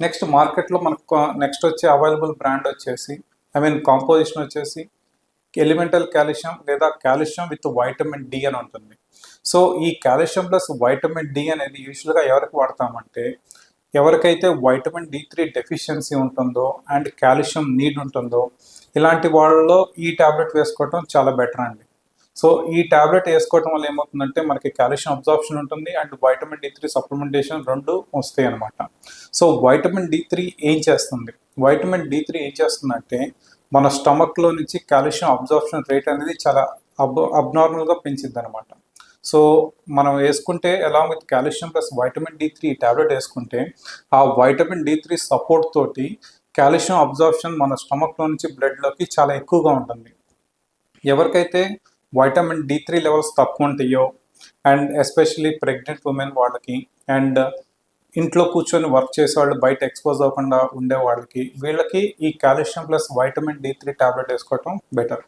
Next మార్కెట్లో మనకు next వచ్చే అవైలబుల్ బ్రాండ్ వచ్చేసి కాంపోజిషన్ వచ్చేసి ఎలిమెంటల్ కాల్షియం లేదా కాల్షియం విత్ వైటమిన్ డి అని ఉంటుంది. సో ఈ కాల్షియం ప్లస్ వైటమిన్ డి అనేది యూజువల్గా ఎవరికి వాడతామంటే ఎవరికైతే వైటమిన్ డి3 డెఫిషియన్సీ ఉంటుందో అండ్ కాల్షియం నీడ్ ఉంటుందో ఇలాంటి వాళ్ళలో ఈ ట్యాబ్లెట్ వేసుకోవటం చాలా బెటర్ అండి. సో ఈ ట్యాబ్లెట్ వేసుకోవటం వల్ల ఏమవుతుందంటే మనకి కాల్షియం అబ్జార్ప్షన్ ఉంటుంది అండ్ వైటమిన్ డి3 సప్లిమెంటేషన్ రెండు వస్తాయి అనమాట. సో వైటమిన్ డి3 ఏం చేస్తుంది? వైటమిన్ డి3 ఏం చేస్తుందంటే మన స్టమక్లో నుంచి కాల్షియం అబ్జార్ప్షన్ రేట్ అనేది చాలా అబ్నార్మల్గా పెంచిద్ది అనమాట. సో మనం వేసుకుంటే along with calcium plus vitamin D three tablet వేసుకుంటే ఆ వైటమిన్ డి3 సపోర్ట్ తోటి కాల్షియం అబ్జార్ప్షన్ మన స్టమక్లో నుంచి బ్లడ్లోకి చాలా ఎక్కువగా ఉంటుంది. ఎవరికైతే వైటమిన్ డి3 లెవెల్స్ తక్కువ ఉంటాయో అండ్ ఎస్పెషల్లీ ప్రెగ్నెంట్ ఉమెన్ వాళ్ళకి అండ్ ఇంట్లో కూర్చొని వర్క్ చేసే వాళ్ళు బయట ఎక్స్పోజ్ అవ్వకుండా ఉండే వాళ్ళకి వీళ్ళకి ఈ calcium plus vitamin D three tablet వేసుకోవటం బెటర్.